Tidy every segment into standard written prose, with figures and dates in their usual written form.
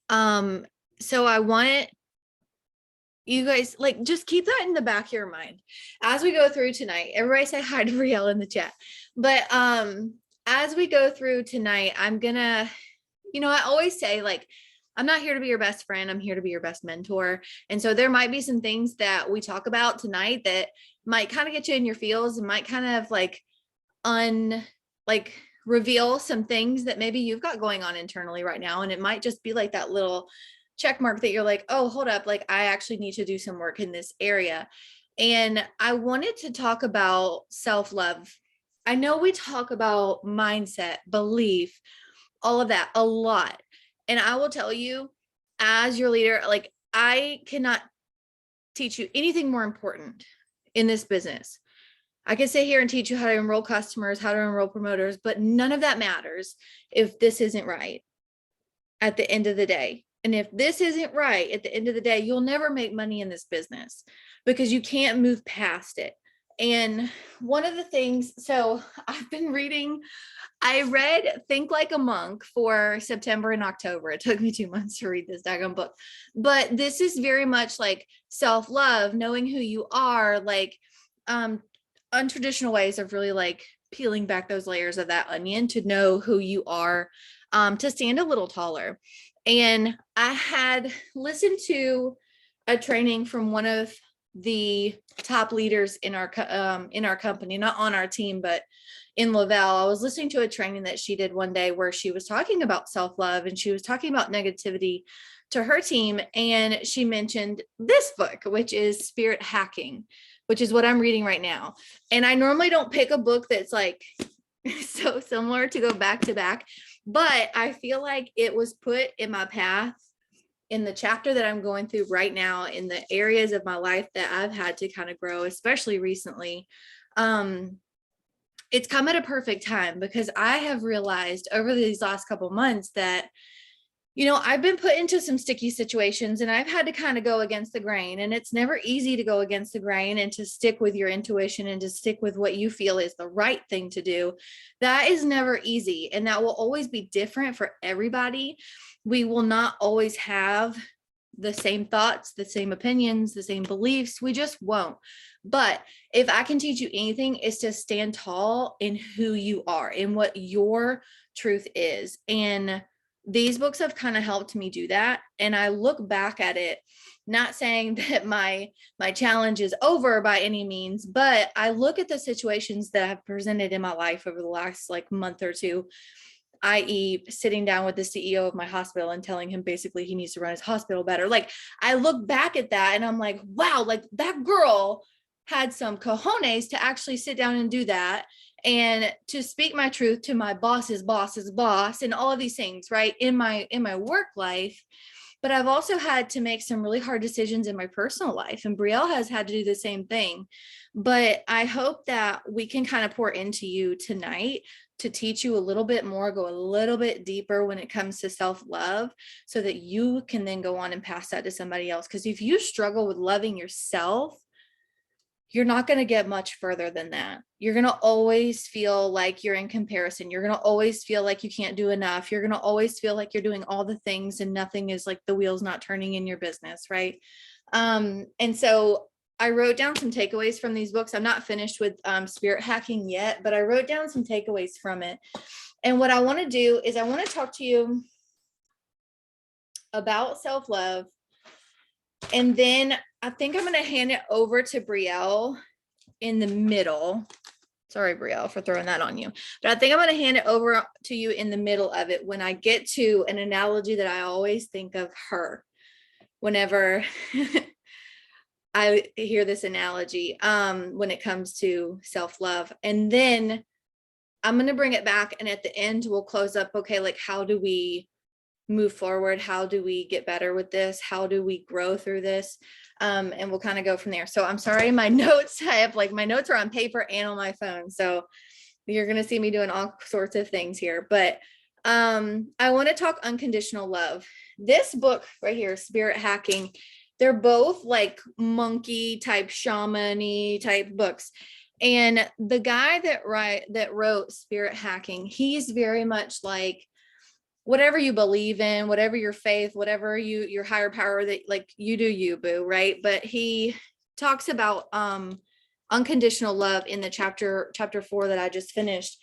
So I want you guys, like, just keep that in the back of your mind as we go through tonight. Everybody say hi to Brielle in the chat. But as we go through tonight, I'm gonna, I always say, like, I'm not here to be your best friend. I'm here to be your best mentor. And so there might be some things that we talk about tonight that might kind of get you in your feels and might kind of like reveal some things that maybe you've got going on internally right now. And it might just be like that little check mark that you're like, oh, hold up, like I actually need to do some work in this area. And I wanted to talk about self-love. I know we talk about mindset, belief, all of that a lot. And I will tell you, as your leader, like, I cannot teach you anything more important in this business. I can sit here and teach you how to enroll customers, how to enroll promoters, but none of that matters if this isn't right at the end of the day. And if this isn't right at the end of the day, you'll never make money in this business because you can't move past it. And one of the things, so I read Think Like a Monk for September and October. It took me 2 months to read this daggone book, but this is very much like self-love, knowing who you are, like untraditional ways of really like peeling back those layers of that onion to know who you are, to stand a little taller. And I had listened to a training from one of the top leaders in our company, not on our team, but in Lavelle. I was listening to a training that she did one day where she was talking about self-love and she was talking about negativity to her team. And she mentioned this book, which is Spirit Hacking, which is what I'm reading right now. And I normally don't pick a book that's like so similar to go back to back, but I feel like it was put in my path in the chapter that I'm going through right now, in the areas of my life that I've had to kind of grow, especially recently. It's come at a perfect time because I have realized over these last couple months that, I've been put into some sticky situations and I've had to kind of go against the grain, and it's never easy to go against the grain and to stick with your intuition and to stick with what you feel is the right thing to do. That is never easy. And that will always be different for everybody. We will not always have the same thoughts, the same opinions, the same beliefs. We just won't. But if I can teach you anything, is to stand tall in who you are and what your truth is. And these books have kind of helped me do that. And I look back at it, not saying that my challenge is over by any means, but I look at the situations that have presented in my life over the last like month or two, i.e. sitting down with the CEO of my hospital and telling him basically he needs to run his hospital better. Like, I look back at that and I'm like, wow, like that girl had some cojones to actually sit down and do that, and to speak my truth to my boss's boss's boss and all of these things, right, in my work life. But I've also had to make some really hard decisions in my personal life, and Brielle has had to do the same thing. But I hope that we can kind of pour into you tonight to teach you a little bit more, go a little bit deeper when it comes to self-love, so that you can then go on and pass that to somebody else. Because if you struggle with loving yourself, you're not going to get much further than that. You're going to always feel like you're in comparison. You're going to always feel like you can't do enough. You're going to always feel like you're doing all the things and nothing is, like, the wheel's not turning in your business, right? And so I wrote down some takeaways from these books. I'm not finished with Spirit Hacking yet, but I wrote down some takeaways from it. And what I want to do is I want to talk to you about self-love. And then I think I'm going to hand it over to Brielle in the middle. Sorry, Brielle, for throwing that on you. But I think I'm going to hand it over to you in the middle of it when I get to an analogy that I always think of her whenever I hear this analogy, when it comes to self-love. And then I'm going to bring it back. And at the end, we'll close up. Okay, like, how do we move forward? How do we get better with this? How do we grow through this? And we'll kind of go from there. So I'm sorry, my notes, I have, like, my notes are on paper and on my phone. So you're going to see me doing all sorts of things here, but I want to talk unconditional love. This book right here, Spirit Hacking, they're both like monkey type, shaman-y type books. And the guy that wrote Spirit Hacking, he's very much like whatever you believe in, whatever your faith, whatever your higher power, that like you do you, boo, right? But he talks about unconditional love in the chapter 4 that I just finished.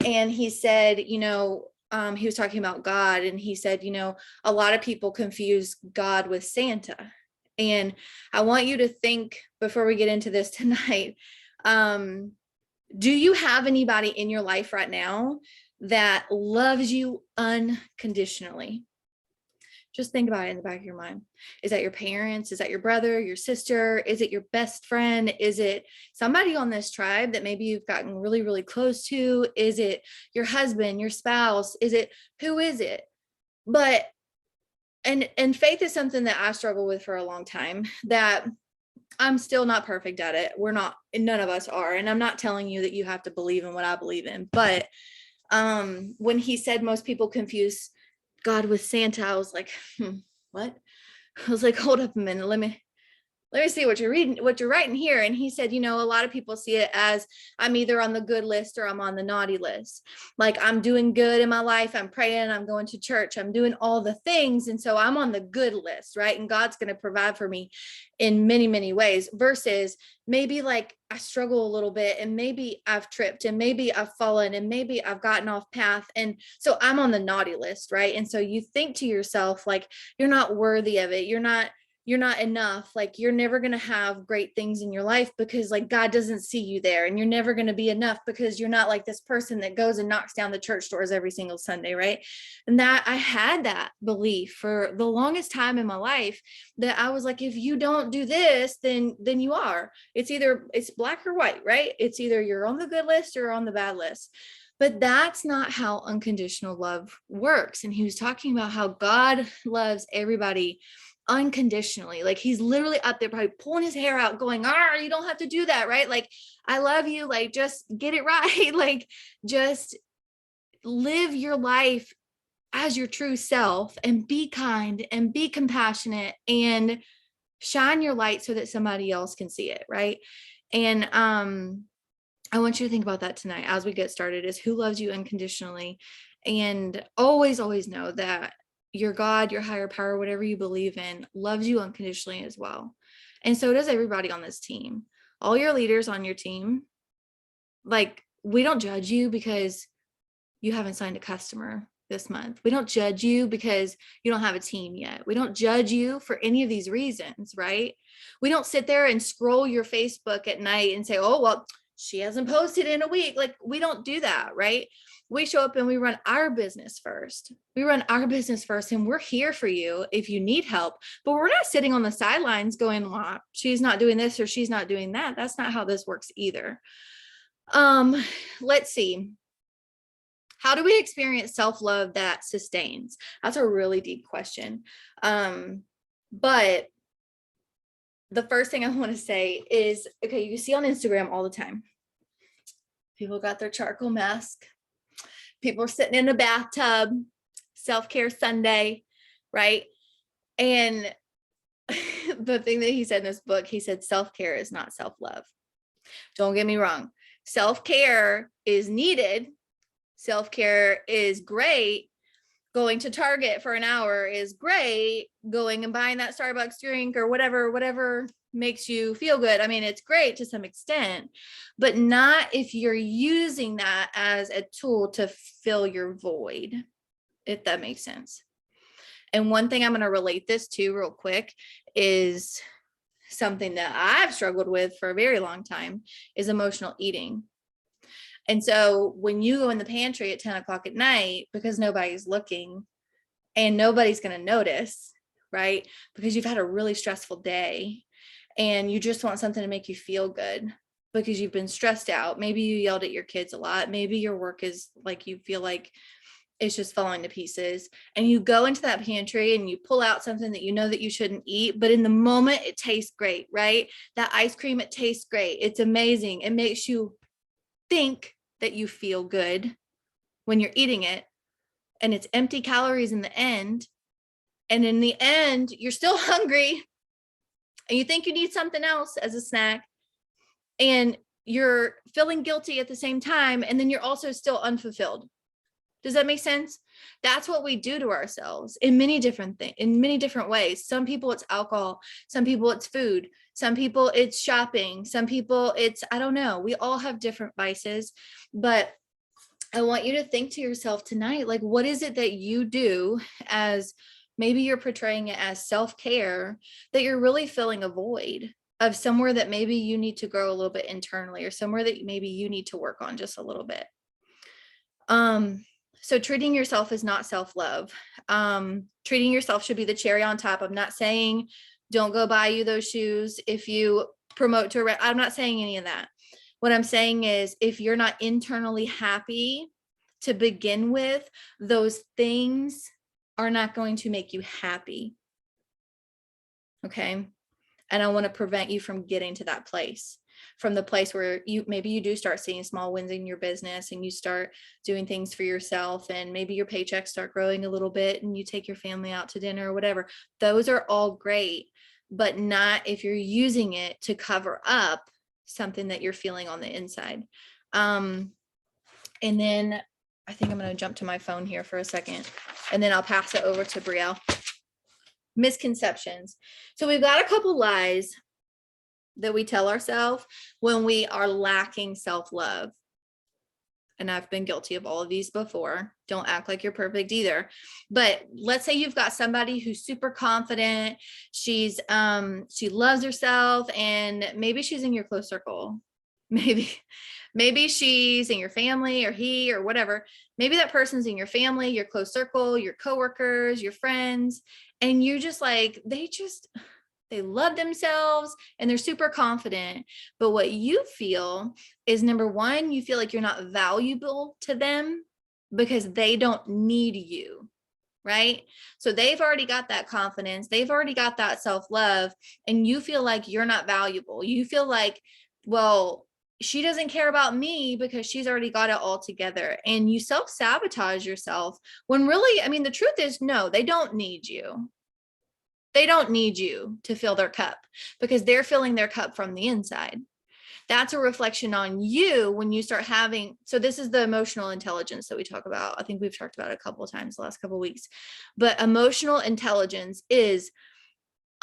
And he said, he was talking about God, and he said, a lot of people confuse God with Santa. And I want you to think, before we get into this tonight, do you have anybody in your life right now that loves you unconditionally? Just think about it in the back of your mind. Is that your parents? Is that your brother, your sister? Is it your best friend? Is it somebody on this tribe that maybe you've gotten really, really close to? Is it your husband, your spouse? Who is it? But, and faith is something that I struggle with for a long time, that I'm still not perfect at it. We're not, none of us are. And I'm not telling you that you have to believe in what I believe in. But when he said most people confuse God with Santa, I was like, what? I was like, hold up a minute. Let me see what you're writing here. And he said, a lot of people see it as I'm either on the good list or I'm on the naughty list. Like, I'm doing good in my life. I'm praying, I'm going to church, I'm doing all the things. And so I'm on the good list, right? And God's going to provide for me in many, many ways, versus maybe like I struggle a little bit, and maybe I've tripped, and maybe I've fallen, and maybe I've gotten off path. And so I'm on the naughty list, right? And so you think to yourself, like, you're not worthy of it. You're not enough. Like, you're never going to have great things in your life because like God doesn't see you there. And you're never going to be enough because you're not like this person that goes and knocks down the church doors every single Sunday, right? And that I had that belief for the longest time in my life, that I was like, if you don't do this, then you are. It's black or white, right? It's either you're on the good list or on the bad list. But that's not how unconditional love works. And he was talking about how God loves everybody unconditionally. Like, he's literally up there probably pulling his hair out going, you don't have to do that, right? Like, I love you, like, just get it right. Like, just live your life as your true self, and be kind and be compassionate and shine your light so that somebody else can see it, right? And I want you to think about that tonight as we get started, is who loves you unconditionally. And always know that your God, your higher power, whatever you believe in, loves you unconditionally as well. And so does everybody on this team. All your leaders on your team. Like, we don't judge you because you haven't signed a customer this month. We don't judge you because you don't have a team yet. We don't judge you for any of these reasons, right? We don't sit there and scroll your Facebook at night and say, oh, well, she hasn't posted in a week. Like, we don't do that, right? We show up and we run our business first. And we're here for you if you need help. But we're not sitting on the sidelines going, well, she's not doing this or she's not doing that. That's not how this works either. Let's see. How do we experience self-love that sustains? That's a really deep question. But the first thing I want to say is, okay, you see on Instagram all the time, people got their charcoal mask. People are sitting in a bathtub, self-care Sunday, right? And the thing that he said in this book, he said, self-care is not self-love. Don't get me wrong. Self-care is needed. Self-care is great. Going to Target for an hour is great. Going and buying that Starbucks drink or whatever makes you feel good. I mean, it's great to some extent, but not if you're using that as a tool to fill your void, if that makes sense. And one thing I'm going to relate this to real quick is something that I've struggled with for a very long time, is emotional eating. And so when you go in the pantry at 10 o'clock at night, because nobody's looking and nobody's going to notice, right? Because you've had a really stressful day and you just want something to make you feel good because you've been stressed out. Maybe you yelled at your kids a lot. Maybe your work is like, you feel like it's just falling to pieces, and you go into that pantry and you pull out something that you know that you shouldn't eat, but in the moment it tastes great, right? That ice cream, it tastes great. It's amazing. It makes you think that you feel good when you're eating it, and it's empty calories in the end. And in the end, you're still hungry and you think you need something else as a snack, and you're feeling guilty at the same time. And then you're also still unfulfilled. Does that make sense? That's what we do to ourselves in many different things, in many different ways. Some people it's alcohol, some people it's food, some people it's shopping, some people it's, I don't know. We all have different vices, but I want you to think to yourself tonight, like, what is it that you do, as maybe you're portraying it as self-care, that you're really filling a void of somewhere that maybe you need to grow a little bit internally, or somewhere that maybe you need to work on just a little bit. So treating yourself is not self-love. Treating yourself should be the cherry on top. I'm not saying don't go buy you those shoes if you promote to, I'm not saying any of that. What I'm saying is, if you're not internally happy to begin with, those things are not going to make you happy. Okay. And I want to prevent you from getting to that place, from the place where maybe you do start seeing small wins in your business, and you start doing things for yourself, and maybe your paychecks start growing a little bit, and you take your family out to dinner or whatever. Those are all great, but not if you're using it to cover up something that you're feeling on the inside. And then I think I'm going to jump to my phone here for a second, and then I'll pass it over to Brielle. Misconceptions. So we've got a couple lies that we tell ourselves when we are lacking self-love. And I've been guilty of all of these before. Don't act like you're perfect either. But let's say you've got somebody who's super confident. She loves herself, and maybe she's in your close circle. Maybe she's in your family, or he, or whatever. Maybe that person's in your family, your close circle, your coworkers, your friends, and you're just like, they love themselves and they're super confident. But what you feel is, number one, you feel like you're not valuable to them because they don't need you, right? So they've already got that confidence. They've already got that self-love, and you feel like you're not valuable. You feel like, well, she doesn't care about me because she's already got it all together. And you self-sabotage yourself, when really, I mean, the truth is, no, they don't need you. They don't need you to fill their cup, because they're filling their cup from the inside. That's a reflection on you when you start having, so this is the emotional intelligence that we talk about. I think we've talked about it a couple of times the last couple of weeks, but emotional intelligence is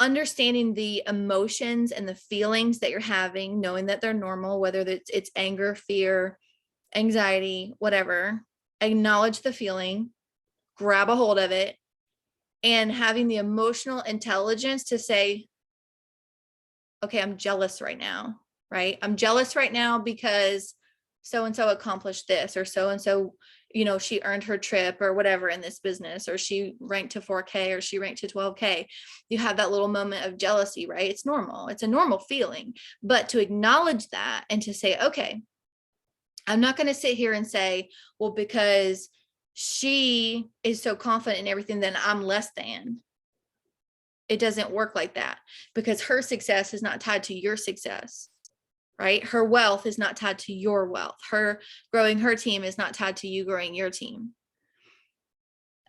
understanding the emotions and the feelings that you're having, knowing that they're normal, whether it's anger, fear, anxiety, whatever. Acknowledge the feeling, grab a hold of it, and having the emotional intelligence to say, okay, I'm jealous right now, right? I'm jealous right now because so-and-so accomplished this, or so-and-so, she earned her trip or whatever in this business, or she ranked to 4K, or she ranked to 12K. You have that little moment of jealousy, right? It's normal. It's a normal feeling, but to acknowledge that and to say, okay, I'm not going to sit here and say, well, because she is so confident in everything, then I'm less than. It doesn't work like that, because her success is not tied to your success. Right? Her wealth is not tied to your wealth. Her growing her team is not tied to you growing your team.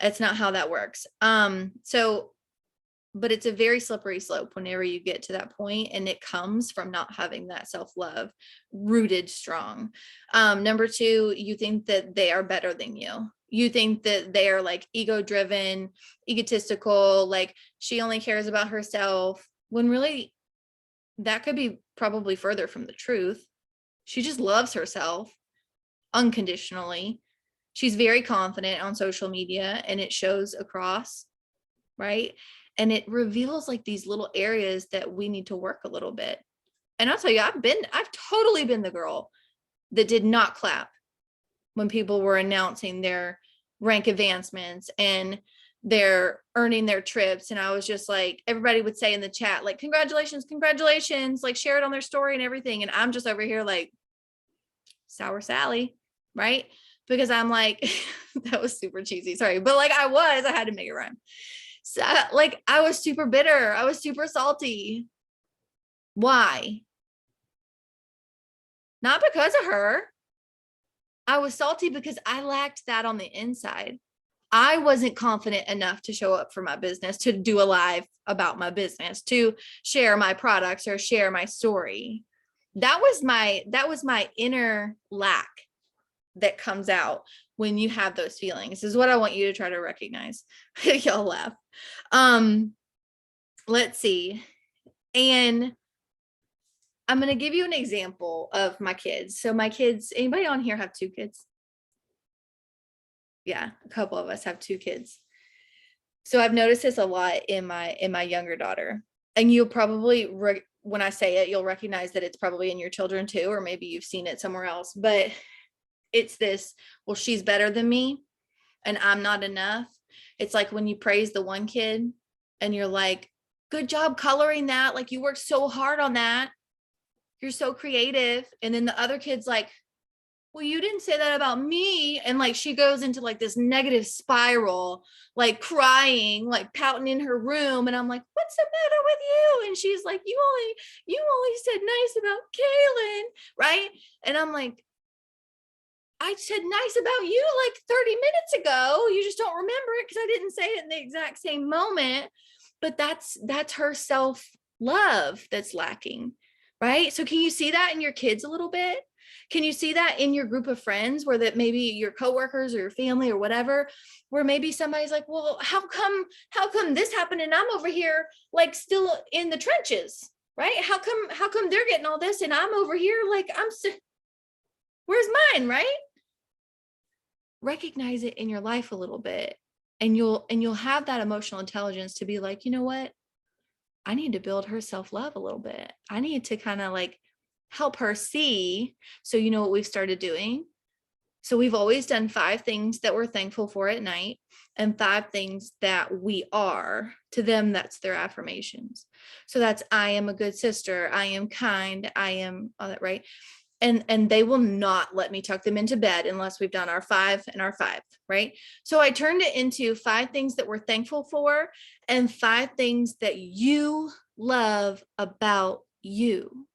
It's not how that works. But it's a very slippery slope whenever you get to that point, and it comes from not having that self-love rooted strong. Number two, you think that they are better than you. You think that they are like ego-driven, egotistical, like she only cares about herself, when really that could be probably further from the truth. She just loves herself unconditionally. She's very confident on social media, and it shows across, right? And it reveals like these little areas that we need to work a little bit. And I'll tell you, I've totally been the girl that did not clap when people were announcing their rank advancements and they're earning their trips. And I was just like, everybody would say in the chat, like, congratulations, like share it on their story and everything. And I'm just over here like sour Sally, right? Because I'm like, that was super cheesy. Sorry. But like I had to make it rhyme. So like, I was super bitter. I was super salty. Why? Not because of her. I was salty because I lacked that on the inside. I wasn't confident enough to show up for my business, to do a live about my business, to share my products or share my story. That was my inner lack that comes out when you have those feelings is what I want you to try to recognize. Y'all laugh. Let's see. And I'm going to give you an example of my kids. So my kids, anybody on here have 2 kids? Yeah, a couple of us have 2 kids. So I've noticed this a lot in my younger daughter. And you'll probably, when I say it, you'll recognize that it's probably in your children too, or maybe you've seen it somewhere else. But it's this, well, she's better than me and I'm not enough. It's like when you praise the one kid and you're like, good job coloring that. Like you worked so hard on that. You're so creative. And then the other kid's like, well, you didn't say that about me. And like, she goes into like this negative spiral, like crying, like pouting in her room. And I'm like, what's the matter with you? And she's like, you only said nice about Kaylin. Right. And I'm like, I said nice about you like 30 minutes ago. You just don't remember it because I didn't say it in the exact same moment. But that's her self-love that's lacking. Right. So can you see that in your kids a little bit? Can you see that in your group of friends where that maybe your coworkers or your family or whatever, where maybe somebody's like, well, how come this happened and I'm over here like still in the trenches, right? How come they're getting all this and I'm over here like where's mine, right? Recognize it in your life a little bit and you'll have that emotional intelligence to be like, you know what? I need to build her self-love a little bit. I need to kind of like help her see. So you know what we've started doing? So we've always done 5 things that we're thankful for at night and 5 things that we are. To them, that's their affirmations. So that's, I am a good sister. I am kind. I am all that, right? And they will not let me tuck them into bed unless we've done our 5 and our 5, right? So I turned it into 5 things that we're thankful for and 5 things that you love about you.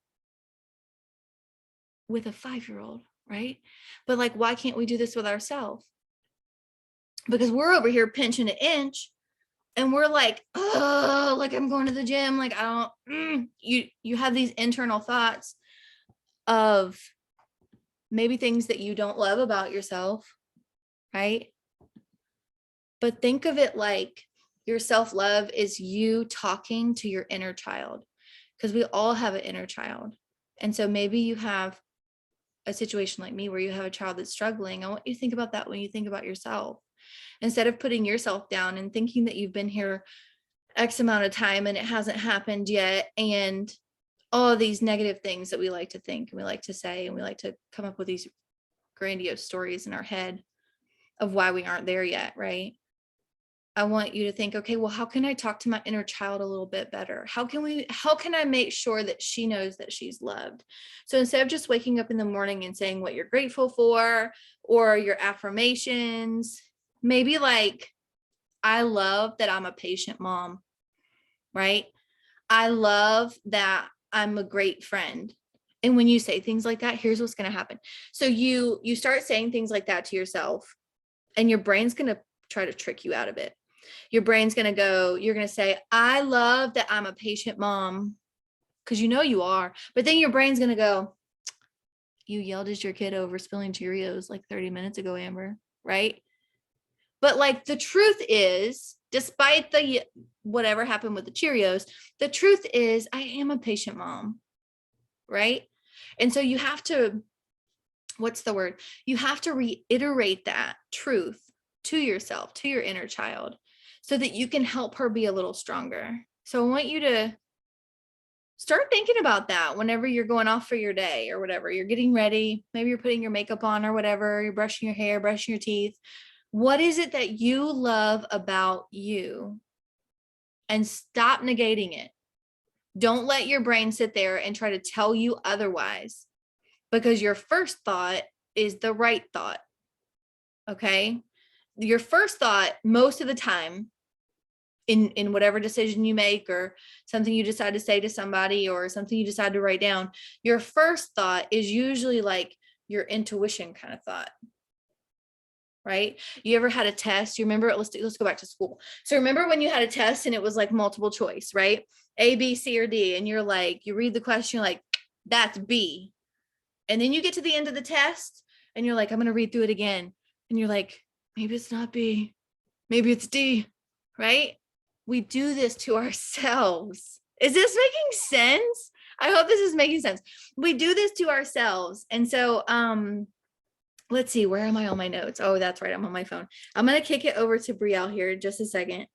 With a 5-year-old, right? But like, why can't we do this with ourselves? Because we're over here pinching an inch and we're like, oh, like I'm going to the gym. Like I don't, you have these internal thoughts of maybe things that you don't love about yourself, right? But think of it like your self-love is you talking to your inner child, because we all have an inner child. And so maybe you have a situation like me where you have a child that's struggling. I want you to think about that when you think about yourself, instead of putting yourself down and thinking that you've been here X amount of time and it hasn't happened yet. And all these negative things that we like to think and we like to say, and we like to come up with these grandiose stories in our head of why we aren't there yet. Right. I want you to think, okay, well, how can I talk to my inner child a little bit better? How can I make sure that she knows that she's loved? So instead of just waking up in the morning and saying what you're grateful for or your affirmations, maybe like, I love that I'm a patient mom, right? I love that I'm a great friend. And when you say things like that, here's what's going to happen. So you start saying things like that to yourself and your brain's going to try to trick you out of it. Your brain's going to go, you're going to say, I love that I'm a patient mom, because you know you are. But then your brain's going to go, you yelled at your kid over spilling Cheerios like 30 minutes ago, Amber, right? But like the truth is, despite the whatever happened with the Cheerios, the truth is I am a patient mom, right? And so you have to, what's the word? You have to reiterate that truth to yourself, to your inner child, so that you can help her be a little stronger. So I want you to start thinking about that whenever you're going off for your day or whatever. You're getting ready. Maybe you're putting your makeup on or whatever. You're brushing your hair, brushing your teeth. What is it that you love about you? And stop negating it. Don't let your brain sit there and try to tell you otherwise, because your first thought is the right thought. Okay? Your first thought most of the time in whatever decision you make or something you decide to say to somebody or something you decide to write down, your first thought is usually like your intuition kind of thought, right? You ever had a test? You remember, let's go back to school. So remember when you had a test and it was like multiple choice, right? A, B, C, or D. And you're like, you read the question, you're like, that's B. And then you get to the end of the test and you're like, I'm going to read through it again. and you're like, maybe it's not B, maybe it's D, right? We do this to ourselves. Is this making sense? I hope this is making sense. We do this to ourselves. And so, let's see, where am I on my notes? Oh, that's right. I'm on my phone. I'm going to kick it over to Brielle here in just a second.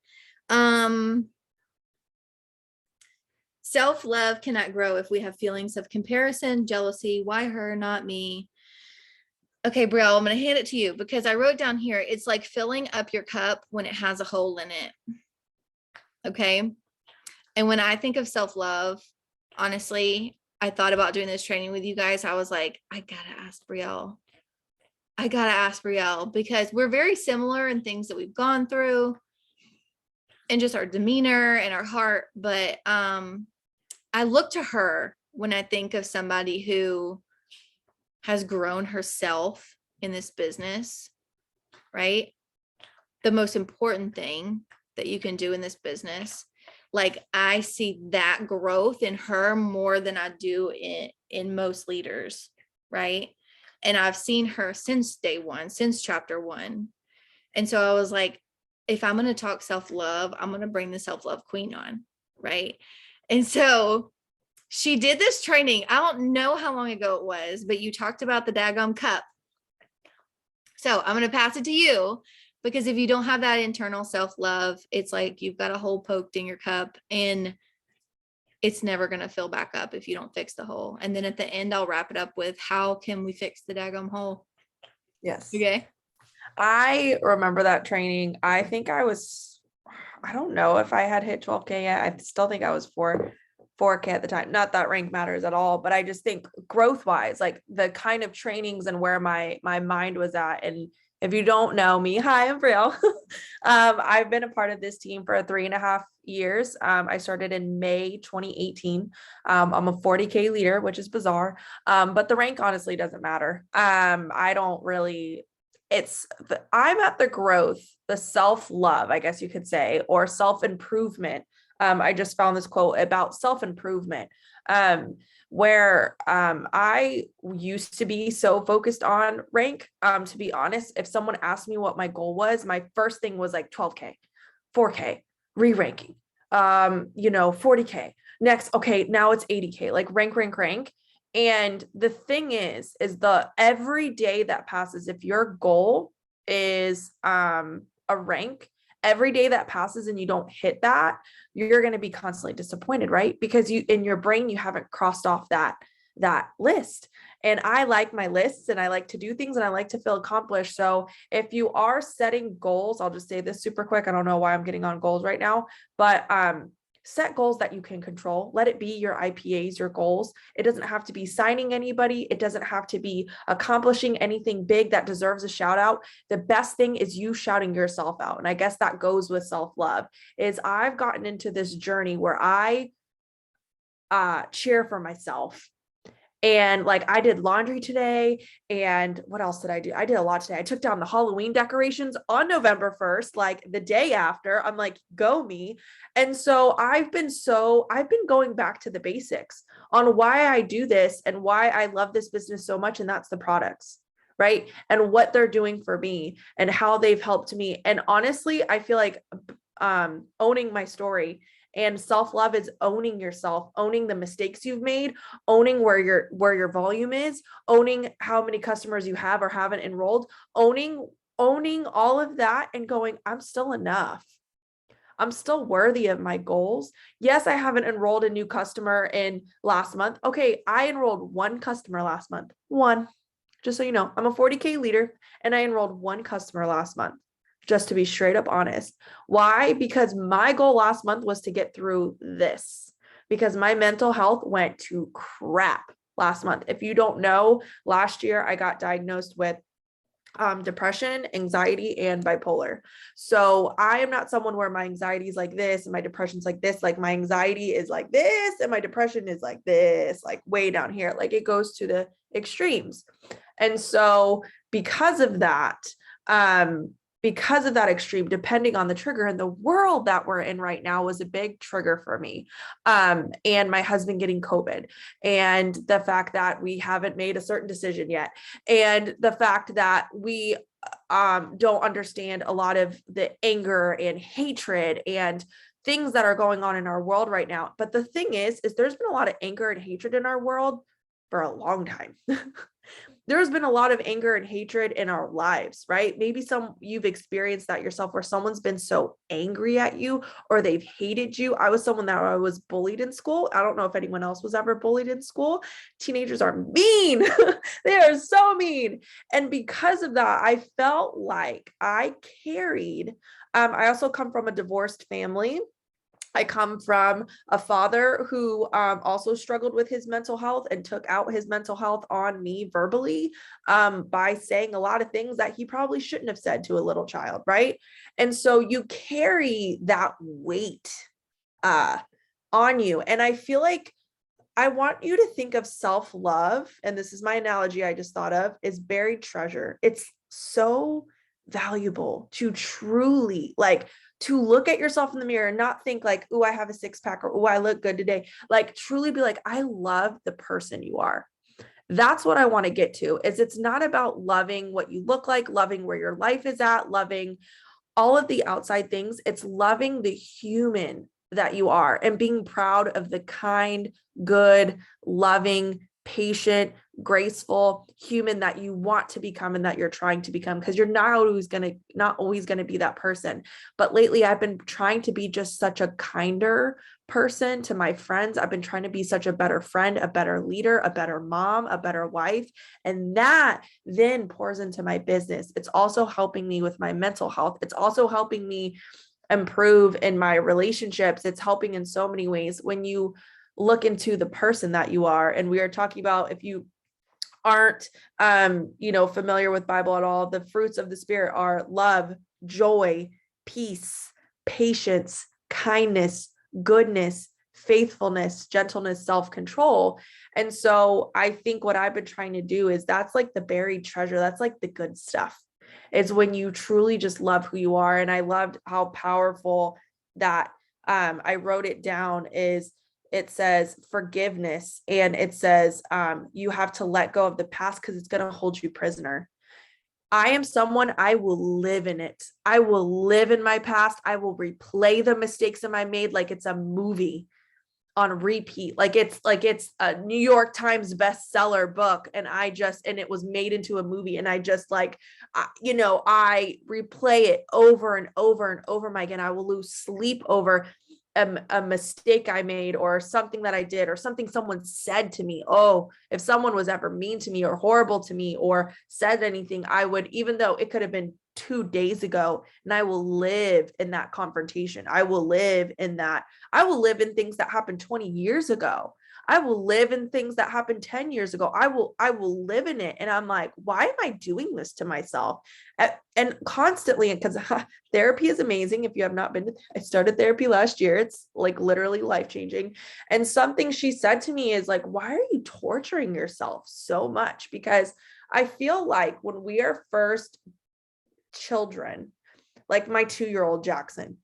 Self-love cannot grow if we have feelings of comparison, jealousy. Why her, not me? Okay, Brielle, I'm going to hand it to you because I wrote down here, it's like filling up your cup when it has a hole in it. Okay. And when I think of self-love, honestly, I thought about doing this training with you guys. I was like, I gotta ask Brielle. Because we're very similar in things that we've gone through and just our demeanor and our heart. But I look to her when I think of somebody who has grown herself in this business, right? The most important thing that you can do in this business. Like I see that growth in her more than I do in most leaders, right? And I've seen her since day one, since chapter 1. And so I was like, if I'm going to talk self-love, I'm going to bring the self-love queen on, right? And so she did this training. I don't know how long ago it was, but you talked about the daggum cup. So I'm going to pass it to you. Because if you don't have that internal self-love, it's like you've got a hole poked in your cup and it's never going to fill back up if you don't fix the hole. And then at the end, I'll wrap it up with how can we fix the daggum hole? Yes. Okay. I remember that training. I think I don't know if I had hit 12K yet. I still think I was 4K at the time. Not that rank matters at all, but I just think growth wise, like the kind of trainings and where my mind was at. And if you don't know me, hi, I'm Brielle. I've been a part of this team for 3.5 years. I started in May 2018. I'm a 40K leader, which is bizarre. But the rank honestly doesn't matter. I don't really, I'm at the growth, the self-love, I guess you could say, or self-improvement. I just found this quote about self-improvement. Where I used to be so focused on rank. To be honest, if someone asked me what my goal was, my first thing was like 12K, 4K, re-ranking, 40K. Next, okay, now it's 80K, like rank. And the thing is the every day that passes, if your goal is a rank, every day that passes and you don't hit that, you're going to be constantly disappointed, right? Because you, in your brain, you haven't crossed off that list. And I like my lists and I like to do things and I like to feel accomplished. So if you are setting goals, I'll just say this super quick. I don't know why I'm getting on goals right now, but set goals that you can control. Let it be your IPAs, your goals. It doesn't have to be signing anybody. It doesn't have to be accomplishing anything big that deserves a shout out. The best thing is you shouting yourself out. And I guess that goes with self-love. Is I've gotten into this journey where I cheer for myself. And like I did laundry today. And what else did I do? I did a lot today. I took down the Halloween decorations on November 1st, like the day after. I'm like, go me. And so I've been going back to the basics on why I do this and why I love this business so much. And that's the products, right? And what they're doing for me and how they've helped me. And honestly, I feel like owning my story. And self-love is owning yourself, owning the mistakes you've made, owning where your volume is, owning how many customers you have or haven't enrolled, owning all of that and going, I'm still enough. I'm still worthy of my goals. Yes, I haven't enrolled a new customer in last month. Okay, I enrolled one customer last month. One. Just so you know, I'm a 40K leader and I enrolled one customer last month. Just to be straight up honest. Why? Because my goal last month was to get through this because my mental health went to crap last month. If you don't know, last year I got diagnosed with depression, anxiety, and bipolar. So I am not someone where my anxiety is like this and my depression's like this. Like my anxiety is like this and my depression is like this, like way down here. Like it goes to the extremes. And so because of that, because of that extreme, depending on the trigger. And the world that we're in right now was a big trigger for me. And my husband getting COVID, and the fact that we haven't made a certain decision yet, and the fact that we don't understand a lot of the anger and hatred and things that are going on in our world right now. But the thing is there's been a lot of anger and hatred in our world for a long time. There's been a lot of anger and hatred in our lives, right? Maybe you've experienced that yourself, where someone's been so angry at you or they've hated you. I was someone that I was bullied in school. I don't know if anyone else was ever bullied in school. Teenagers are mean. They are so mean. And because of that, I felt like I carried, I also come from a divorced family. I come from a father who also struggled with his mental health and took out his mental health on me verbally, by saying a lot of things that he probably shouldn't have said to a little child, right? And so you carry that weight on you. And I feel like I want you to think of self-love, and this is my analogy I just thought of, is buried treasure. It's so valuable to truly, like, to look at yourself in the mirror and not think like, oh, I have a six pack, or oh, I look good today. Like, truly be like, I love the person you are. That's what I want to get to, is it's not about loving what you look like, loving where your life is at, loving all of the outside things. It's loving the human that you are and being proud of the kind, good, loving, patient, graceful human that you want to become and that you're trying to become, because you're not always going to be that person. But lately I've been trying to be just such a kinder person to my friends. I've been trying to be such a better friend, a better leader, a better mom, a better wife. And that then pours into my business. It's also helping me with my mental health. It's also helping me improve in my relationships. It's helping in so many ways when you look into the person that you are. And we are talking about, if you aren't familiar with Bible at all, the fruits of the Spirit are love, joy, peace, patience, kindness, goodness, faithfulness, gentleness, self-control. And so I think what I've been trying to do is, that's like the buried treasure. That's like the good stuff. It's when you truly just love who you are. And I loved how powerful that, I wrote it down, is it says forgiveness, and it says you have to let go of the past because it's going to hold you prisoner. I am someone, I will live in it. I will live in my past. I will replay the mistakes that I made like it's a movie on repeat. Like it's a New York Times bestseller book, and it was made into a movie, and I just I replay it over and over and over again. I will lose sleep over a mistake I made, or something that I did, or something someone said to me. Oh, if someone was ever mean to me or horrible to me or said anything, I would, even though it could have been 2 days ago, and I will live in that confrontation. I will live in that. I will live in things that happened 20 years ago. I will live in things that happened 10 years ago. I will live in it. And I'm like, why am I doing this to myself? And constantly, because therapy is amazing. If you have not been, I started therapy last year. It's like literally life-changing. And something she said to me is like, why are you torturing yourself so much? Because I feel like when we are first children, like my 2-year-old Jackson,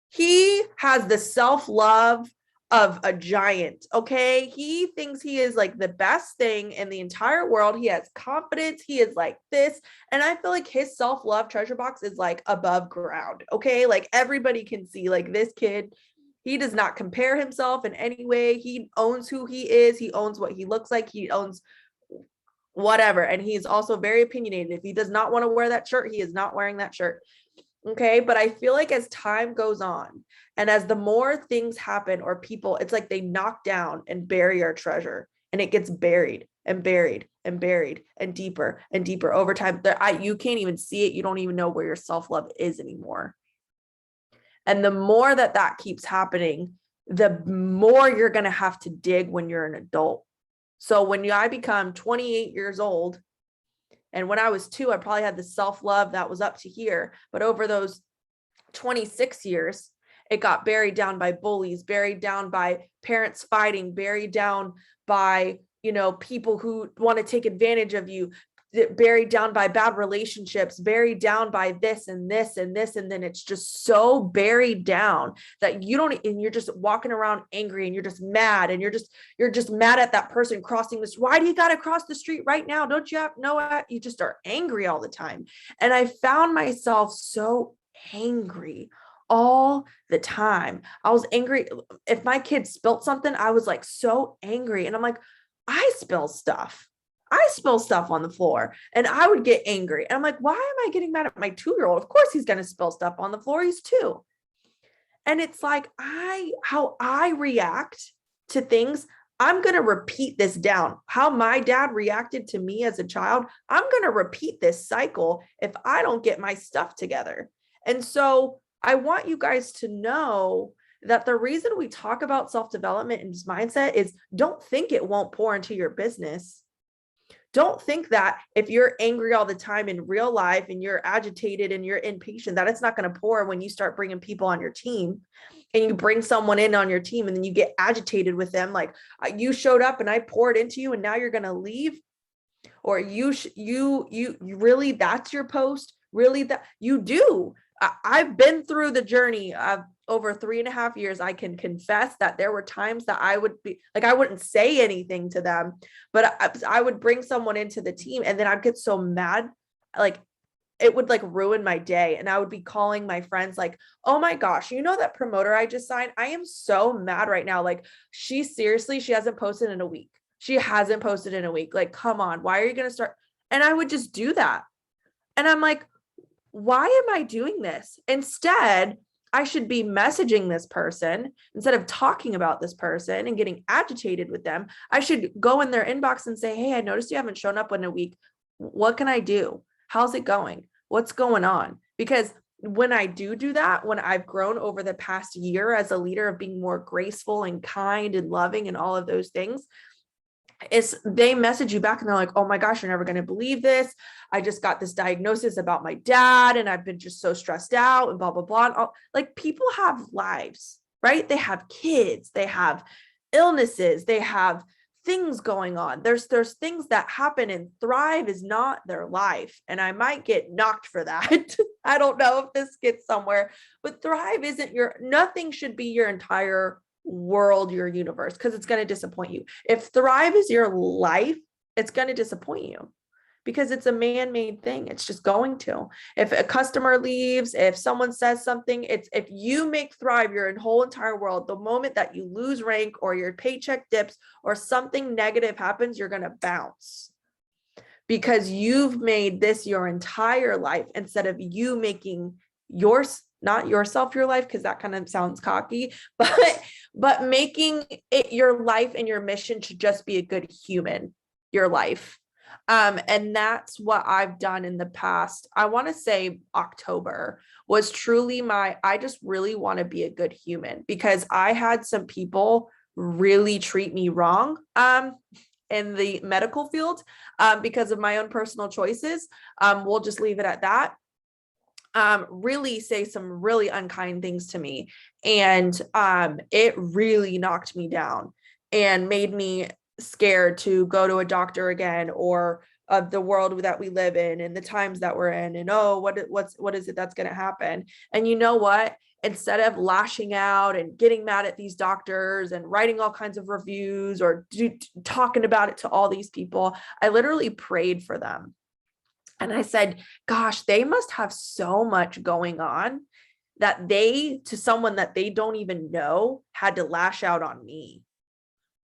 he has the self-love of a giant. Okay. He thinks he is like the best thing in the entire world. He has confidence. He is like this. And I feel like his self-love treasure box is like above ground. Okay. Like everybody can see, like, this kid, he does not compare himself in any way. He owns who he is. He owns what he looks like. He owns whatever. And he's also very opinionated. If he does not want to wear that shirt, he is not wearing that shirt. Okay. But I feel like as time goes on, and as the more things happen, or people, it's like they knock down and bury our treasure, and it gets buried and buried and buried and deeper over time. You can't even see it. You don't even know where your self-love is anymore. And the more that keeps happening, the more you're going to have to dig when you're an adult. So when I become 28 years old, and when I was 2, I probably had the self-love that was up to here. But over those 26 years, it got buried down by bullies, buried down by parents fighting, buried down by, people who want to take advantage of you, buried down by bad relationships, buried down by this and this and this. And then it's just so buried down that you don't, and you're just walking around angry and you're just mad and you're just mad at that person crossing this. Why do you got to cross the street right now? Don't you have no, you just are angry all the time. And I found myself so angry all the time. I was angry. If my kid spilt something, I was like so angry. And I'm like, I spill stuff on the floor, and I would get angry. And I'm like, why am I getting mad at my 2-year-old? Of course he's going to spill stuff on the floor. He's 2. And it's like, how I react to things, I'm going to repeat this down. How my dad reacted to me as a child, I'm going to repeat this cycle if I don't get my stuff together. And so I want you guys to know that the reason we talk about self-development and mindset is, don't think it won't pour into your business. Don't think that if you're angry all the time in real life and you're agitated and you're impatient, that it's not going to pour when you start bringing people on your team, and you bring someone in on your team and then you get agitated with them. Like, you showed up and I poured into you and now you're going to leave. Or you really, that's your post. Really, that you do. I've been through the journey of over 3.5 years. I can confess that there were times that I would be like, I wouldn't say anything to them, but I would bring someone into the team and then I'd get so mad, like it would like ruin my day. And I would be calling my friends like, oh my gosh, you know, that promoter I just signed, I am so mad right now. Like, she hasn't posted in a week. Like, come on, why are you going to start? And I would just do that. And I'm like, why am I doing this? Instead, I should be messaging this person instead of talking about this person and getting agitated with them. I should go in their inbox and say, hey, I noticed you haven't shown up in a week. What can I do? How's it going? What's going on? Because when I do that, when I've grown over the past year as a leader of being more graceful and kind and loving and all of those things, is they message you back and they're like, oh my gosh, you're never going to believe this. I just got this diagnosis about my dad and I've been just so stressed out and blah, blah, blah. And like, people have lives, right? They have kids, they have illnesses, they have things going on. There's things that happen, and Thrive is not their life. And I might get knocked for that. I don't know if this gets somewhere, but Thrive isn't nothing should be your entire world, your universe, because it's going to disappoint you. If Thrive is your life, it's going to disappoint you because it's a man-made thing. It's just going to. If a customer leaves, if someone says something, if you make Thrive your whole entire world, the moment that you lose rank or your paycheck dips or something negative happens, you're going to bounce because you've made this your entire life instead of you making not yourself your life, because that kind of sounds cocky, but making it your life and your mission to just be a good human, your life. And that's what I've done in the past. I want to say October was truly I just really want to be a good human, because I had some people really treat me wrong in the medical field because of my own personal choices. We'll just leave it at that. Really say some really unkind things to me. And it really knocked me down and made me scared to go to a doctor again, or of the world that we live in and the times that we're in. And what is it that's going to happen? And you know what? Instead of lashing out and getting mad at these doctors and writing all kinds of reviews or talking about it to all these people, I literally prayed for them. And I said, gosh, they must have so much going on that to someone that they don't even know, had to lash out on me.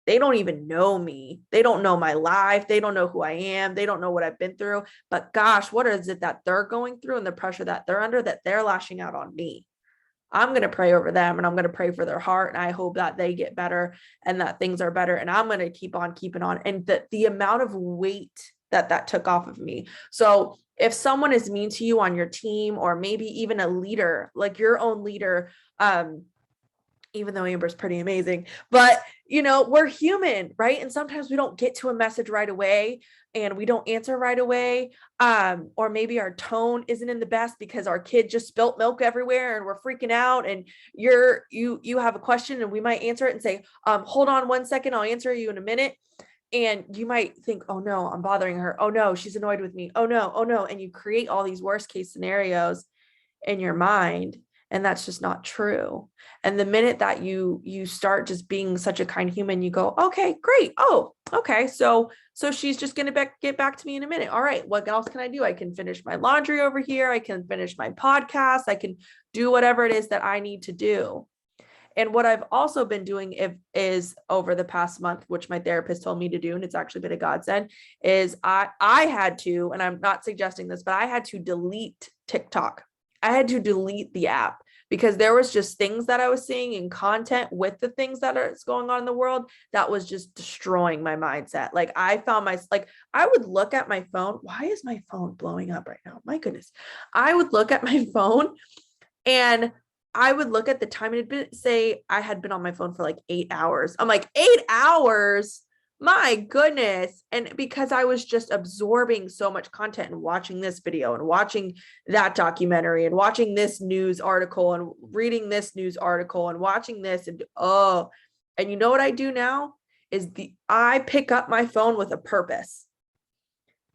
They don't even know me. They don't know my life. They don't know who I am. They don't know what I've been through. But gosh, what is it that they're going through and the pressure that they're under, that they're lashing out on me? I'm going to pray over them, and I'm going to pray for their heart. And I hope that they get better and that things are better. And I'm going to keep on keeping on. And the amount of weight that took off of me. So if someone is mean to you on your team, or maybe even a leader, like your own leader, even though Amber's pretty amazing, but we're human, right? And sometimes we don't get to a message right away and we don't answer right away. Or maybe our tone isn't in the best because our kid just spilt milk everywhere and we're freaking out, and you have a question and we might answer it and say, hold on 1 second, I'll answer you in a minute. And you might think, oh no, I'm bothering her. Oh no, she's annoyed with me. Oh no, oh no. And you create all these worst case scenarios in your mind. And that's just not true. And the minute that you start just being such a kind human, you go, okay, great. Oh, okay. So she's just gonna get back to me in a minute. All right, what else can I do? I can finish my laundry over here. I can finish my podcast. I can do whatever it is that I need to do. And what I've also been doing is over the past month, which my therapist told me to do, and it's actually been a godsend, is I had to, and I'm not suggesting this, but I had to delete TikTok. I had to delete the app because there was just things that I was seeing in content with the things that are going on in the world that was just destroying my mindset. Like I found I would look at my phone. Why is my phone blowing up right now? My goodness. I would look at my phone and I would look at the time and it'd say I had been on my phone for like 8 hours. I'm like, 8 hours? My goodness. And because I was just absorbing so much content and watching this video and watching that documentary and watching this news article and reading this news article and watching this and and you know what I do now is I pick up my phone with a purpose.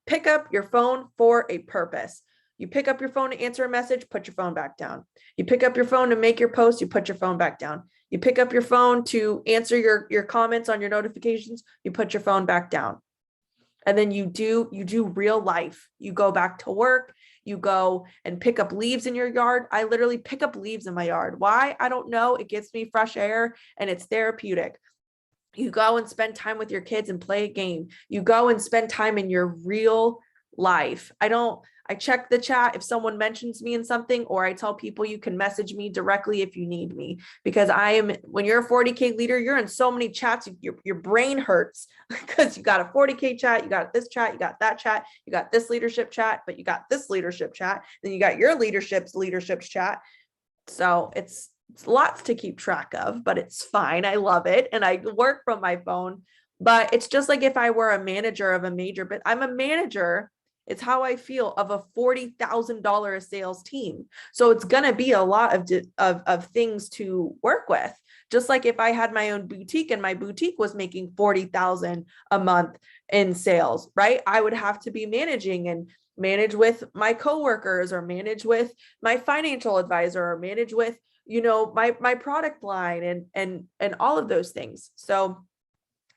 Pick up your phone for a purpose. You pick up your phone to answer a message, put your phone back down. You pick up your phone to make your post, you put your phone back down. You pick up your phone to answer your comments on your notifications, you put your phone back down. And then you do real life. You go back to work, you go and pick up leaves in your yard. I literally pick up leaves in my yard. Why? I don't know. It gives me fresh air and it's therapeutic. You go and spend time with your kids and play a game. You go and spend time in your real life. I check the chat if someone mentions me in something, or I tell people you can message me directly if you need me, because when you're a 40K leader, you're in so many chats, your brain hurts because you got a 40K chat, you got this chat, you got that chat, you got this leadership chat, but you got this leadership chat, then you got your leadership's chat. So it's lots to keep track of, but it's fine. I love it. And I work from my phone, but it's just like if I were a manager of a major, but I'm a manager. It's how I feel of a $40,000 a sales team. So it's going to be a lot of things to work with. Just like if I had my own boutique and my boutique was making 40,000 a month in sales, right? I would have to be manage with my coworkers, or manage with my financial advisor, or manage with, my product line and all of those things. So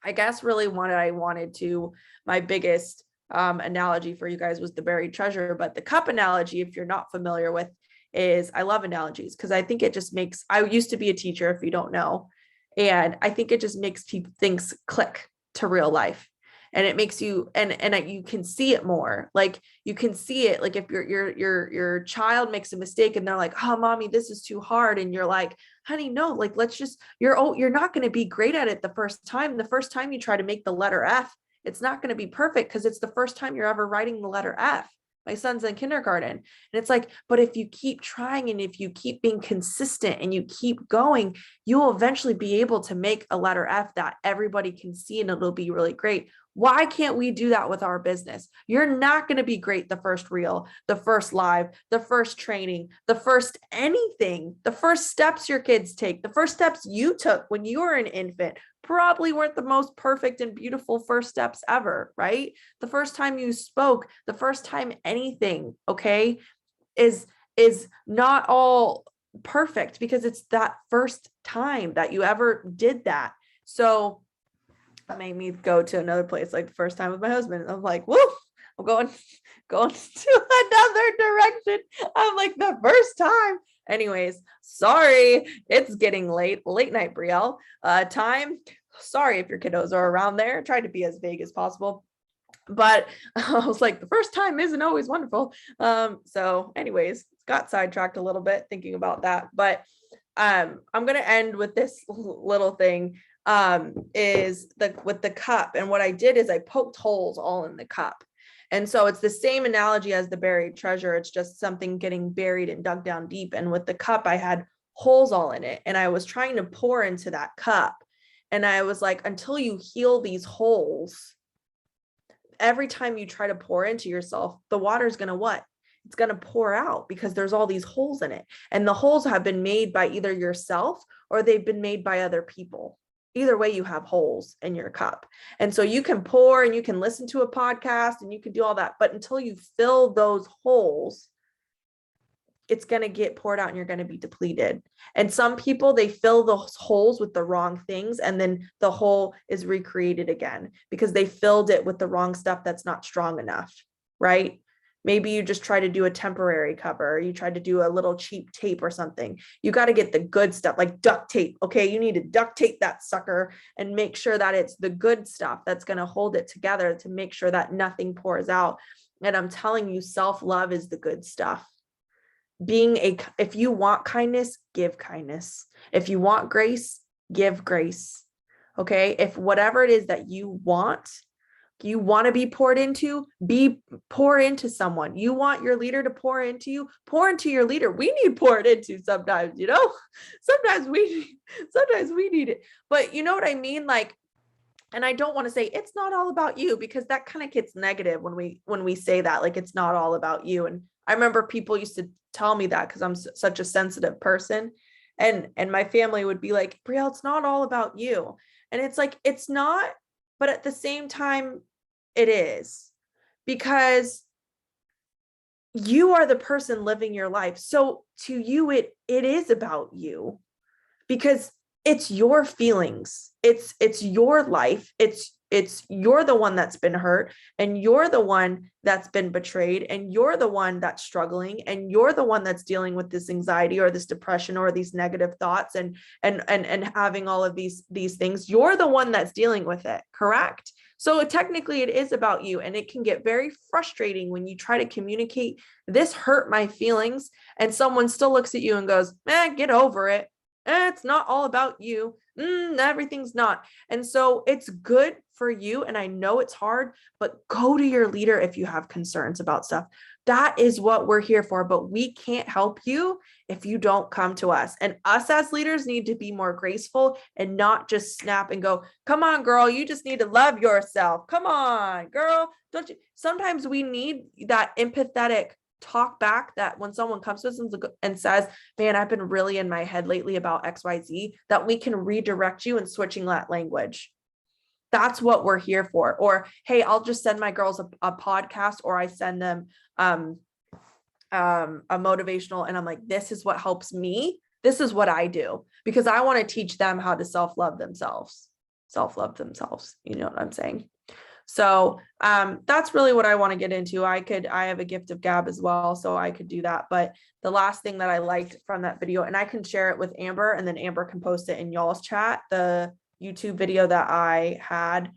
I guess really my biggest analogy for you guys was the buried treasure, but the cup analogy, if you're not familiar with, is I love analogies because I think it just makes, I used to be a teacher if you don't know, and I think it just makes things click to real life. And it makes you, and you can see it more. Like you can see it, like if your child makes a mistake and they're like, oh, mommy, this is too hard. And you're like, honey, no, like, you're not going to be great at it the first time. The first time you try to make the letter F, it's not going to be perfect because it's the first time you're ever writing the letter F. My son's in kindergarten. And it's like, but if you keep trying and if you keep being consistent and you keep going, you will eventually be able to make a letter F that everybody can see and it'll be really great. Why can't we do that with our business? You're not going to be great the first reel, the first live, the first training, the first anything, the first steps your kids take, the first steps you took when you were an infant probably weren't the most perfect and beautiful first steps ever, right? The first time you spoke, the first time anything, okay, is not all perfect because it's that first time that you ever did that. So that made me go to another place, like the first time with my husband. I'm like, whoa, I'm going to another direction. I'm like, the first time. Anyways, sorry, it's getting late night, Brielle. Time. Sorry if your kiddos are around there. Try to be as vague as possible. But I was like, the first time isn't always wonderful. So anyways, got sidetracked a little bit thinking about that. But I'm gonna end with this little thing. Is with the cup. And what I did is I poked holes all in the cup. And so it's the same analogy as the buried treasure. It's just something getting buried and dug down deep. And with the cup, I had holes all in it. And I was trying to pour into that cup. And I was like, until you heal these holes, every time you try to pour into yourself, the water's going to what? It's going to pour out because there's all these holes in it. And the holes have been made by either yourself or they've been made by other people. either way, you have holes in your cup. And so you can pour and you can listen to a podcast and you can do all that. But until you fill those holes, it's going to get poured out and you're going to be depleted. And some people, they fill those holes with the wrong things, and then the hole is recreated again because they filled it with the wrong stuff that's not strong enough, right? Maybe you just try to do a temporary cover, or you try to do a little cheap tape or something. You got to get the good stuff, like duct tape. Okay, you need to duct tape that sucker and make sure that it's the good stuff that's going to hold it together to make sure that nothing pours out. And I'm telling you, self-love is the good stuff. If you want kindness, give kindness. If you want grace, give grace. Okay. If whatever it is that you want to be poured into, pour into someone. You want your leader to pour into your leader. We need poured into sometimes, sometimes we need it, but you know what I mean? Like, and I don't want to say it's not all about you, because that kind of gets negative when we say that, like, it's not all about you. And I remember people used to tell me that because I'm such a sensitive person, and my family would be like, Brielle, it's not all about you. And it's like, it's not, but at the same time it is, because you are the person living your life. So to you, it is about you, because it's your feelings. It's your life. You're the one that's been hurt, and you're the one that's been betrayed, and you're the one that's struggling, and you're the one that's dealing with this anxiety or this depression or these negative thoughts and having all of these things. You're the one that's dealing with it, correct? So technically it is about you, and it can get very frustrating when you try to communicate, this hurt my feelings, and someone still looks at you and goes, get over it. It's not all about you. Everything's not. And so it's good for you. And I know it's hard, but go to your leader if you have concerns about stuff. That is what we're here for. But we can't help you if you don't come to us. And us as leaders need to be more graceful and not just snap and go, come on, girl, you just need to love yourself. Come on, girl. Don't you? Sometimes we need that empathetic talk back, that when someone comes to us and says, man, I've been really in my head lately about XYZ, that we can redirect you and switching that language. That's what we're here for. Or, hey, I'll just send my girls a podcast, or I send them a motivational, and I'm like, this is what helps me. This is what I do, because I want to teach them how to self-love themselves. You know what I'm saying? So that's really what I want to get into. I have a gift of gab as well, so I could do that. But the last thing that I liked from that video, and I can share it with Amber, and then Amber can post it in y'all's chat, the YouTube video that I had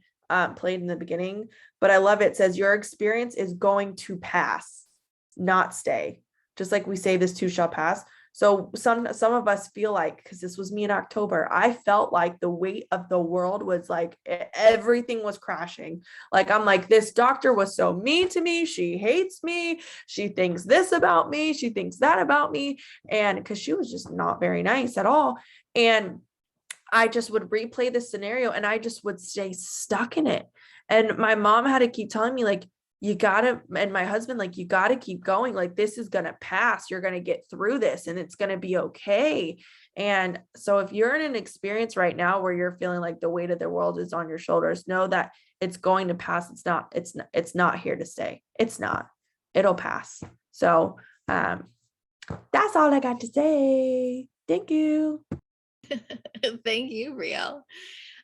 played in the beginning. But I love it. It says, your experience is going to pass, not stay. Just like we say, this too shall pass. So some of us feel like, because this was me in October, I felt like the weight of the world was like, everything was crashing. Like, I'm like, this doctor was so mean to me. She hates me. She thinks this about me. She thinks that about me. And because she was just not very nice at all. And I just would replay this scenario, and I just would stay stuck in it. And my mom had to keep telling me, like, you gotta, and my husband, like, you gotta keep going. Like, this is gonna pass. You're gonna get through this, and it's gonna be okay. And so if you're in an experience right now where you're feeling like the weight of the world is on your shoulders, know that it's going to pass. It's not here to stay. It's not. It'll pass. So that's all I got to say. Thank you. Thank you, Brielle.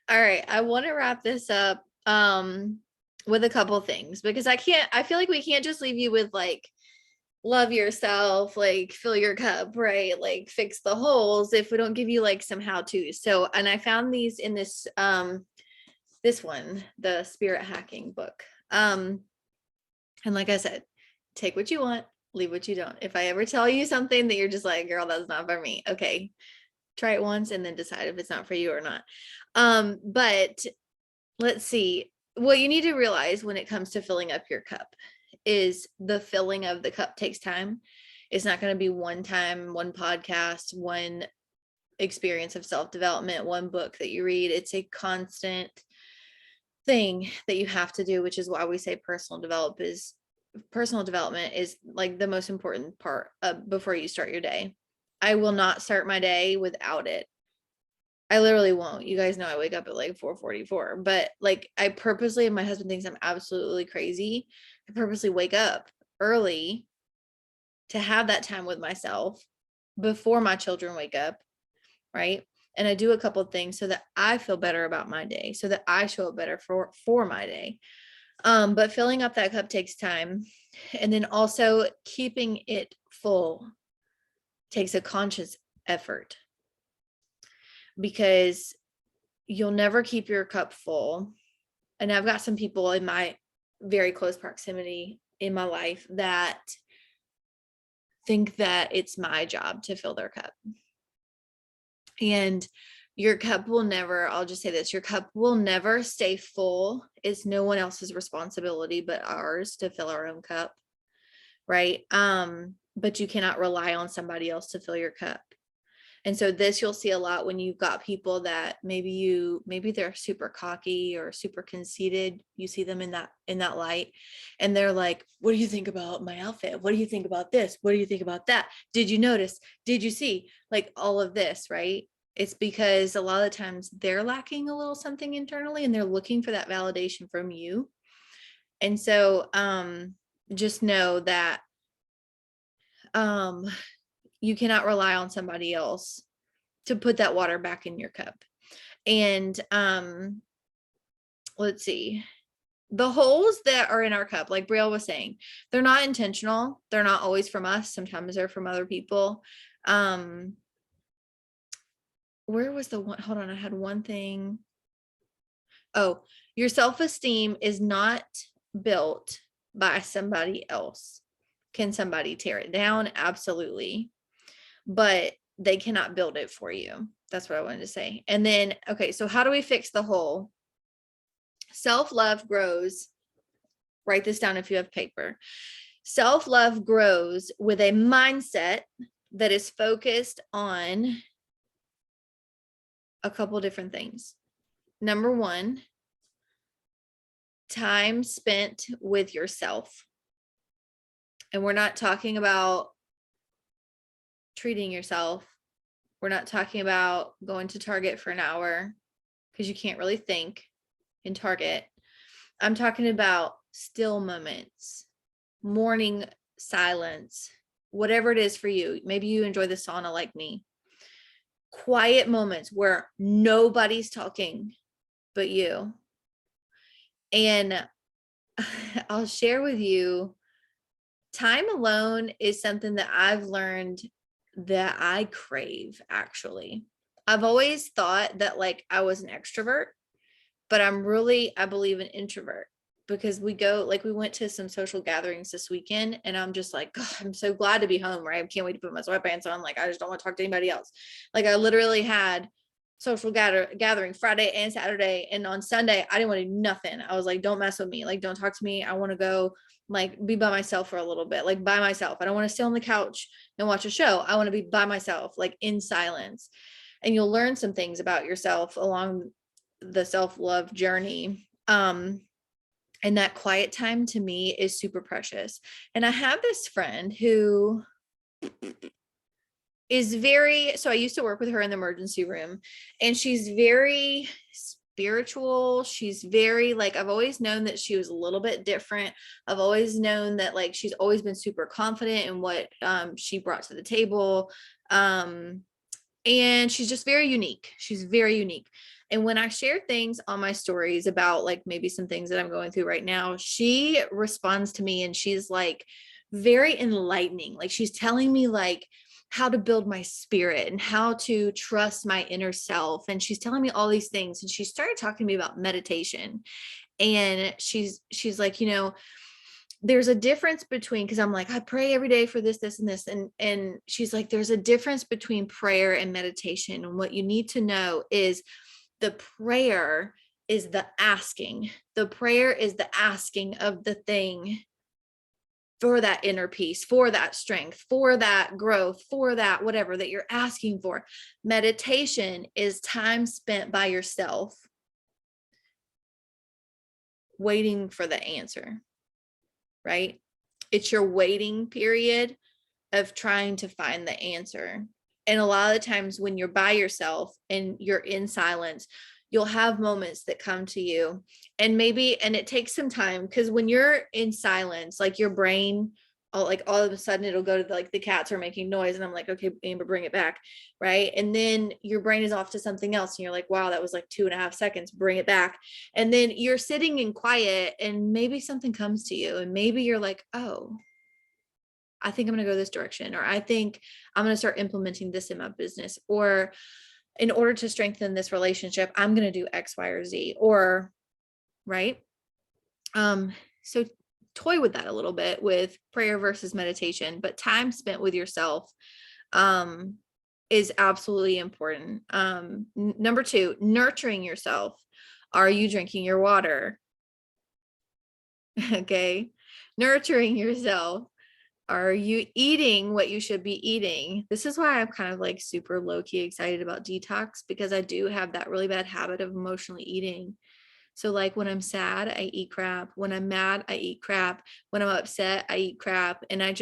All right, I want to wrap this up with a couple things, because I feel like we can't just leave you with like, love yourself, like fill your cup, right? Like fix the holes, if we don't give you like some how-tos. So, and I found these in this one, the Spirit Hacking book. And like I said, take what you want, leave what you don't. If I ever tell you something that you're just like, girl, that's not for me, okay, try it once and then decide if it's not for you or not. But let's see. What you need to realize when it comes to filling up your cup is the filling of the cup takes time. It's not going to be one time, one podcast, one experience of self-development, one book that you read. It's a constant thing that you have to do, which is why we say personal development is like the most important part before you start your day. I will not start my day without it. I literally won't. You guys know I wake up at like 4:44, but like I purposely, and my husband thinks I'm absolutely crazy. I purposely wake up early to have that time with myself before my children wake up, right? And I do a couple of things so that I feel better about my day, so that I show up better for my day. But filling up that cup takes time. And then also keeping it full takes a conscious effort, because you'll never keep your cup full. And I've got some people in my very close proximity in my life that think that it's my job to fill their cup. And your cup will never, I'll just say this, your cup will never stay full. It's no one else's responsibility but ours to fill our own cup, right? But you cannot rely on somebody else to fill your cup. And so this you'll see a lot when you've got people that maybe they're super cocky or super conceited. You see them in that light, and they're like, what do you think about my outfit? What do you think about this? What do you think about that? Did you notice? Did you see? Like all of this, right? It's because a lot of the times they're lacking a little something internally and they're looking for that validation from you. And so just know that you cannot rely on somebody else to put that water back in your cup. And let's see, the holes that are in our cup, like Brielle was saying, they're not intentional. They're not always from us. Sometimes they're from other people. Where was the one? Hold on, I had one thing. Oh, your self-esteem is not built by somebody else. Can somebody tear it down? Absolutely. But they cannot build it for you. That's what I wanted to say. And then, okay, so how do we fix the hole? Self-love grows. Write this down if you have paper. Self-love grows with a mindset that is focused on a couple different things. Number one, time spent with yourself. And we're not talking about treating yourself. We're not talking about going to Target for an hour because you can't really think in Target. I'm talking about still moments, morning silence, whatever it is for you. Maybe you enjoy the sauna like me. Quiet moments where nobody's talking but you. And I'll share with you, time alone is something that I've learned that I crave, actually. I've always thought that like I was an extrovert, but I believe an introvert, because we went to some social gatherings this weekend and I'm just like, God, I'm so glad to be home, right? I can't wait to put my sweatpants on. Like, I just don't want to talk to anybody else. Like, I literally had social gathering Friday and Saturday. And on Sunday, I didn't want to do nothing. I was like, don't mess with me. Like, don't talk to me. I want to go like be by myself for a little bit, like by myself. I don't want to sit on the couch and watch a show. I want to be by myself, like in silence. And you'll learn some things about yourself along the self-love journey. And that quiet time to me is super precious. And I have this friend who is so I used to work with her in the emergency room, and she's very spiritual. She's very like, I've always known that she was a little bit different. I've always known that like she's always been super confident in what she brought to the table. And she's just very unique. She's very unique. And when I share things on my stories about like maybe some things that I'm going through right now, she responds to me and she's like very enlightening. Like, she's telling me like how to build my spirit and how to trust my inner self. And she's telling me all these things. And she started talking to me about meditation. And she's like, there's a difference between, because I'm like, I pray every day for this, this, and this. And she's like, there's a difference between prayer and meditation. And what you need to know is the prayer is the asking. The prayer is the asking of the thing for that inner peace, for that strength, for that growth, for that whatever that you're asking for. Meditation is time spent by yourself waiting for the answer, right? It's your waiting period of trying to find the answer. And a lot of the times when you're by yourself and you're in silence, you'll have moments that come to you, and it takes some time, because when you're in silence, like your brain, all of a sudden it'll go to like the cats are making noise, and I'm like, okay, Amber, bring it back. Right. And then your brain is off to something else, and you're like, wow, that was like 2.5 seconds, bring it back. And then you're sitting in quiet, and maybe something comes to you, and maybe you're like, oh, I think I'm going to go this direction, or I think I'm going to start implementing this in my business, or in order to strengthen this relationship, I'm going to do X, Y, or Z, or right. So toy with that a little bit with prayer versus meditation, but time spent with yourself, is absolutely important. Number 2, nurturing yourself. Are you drinking your water? Okay. Nurturing yourself. Are you eating what you should be eating? This is why I'm kind of like super low-key excited about detox, because I do have that really bad habit of emotionally eating. So like when I'm sad, I eat crap. When I'm mad, I eat crap. When I'm upset, I eat crap. And I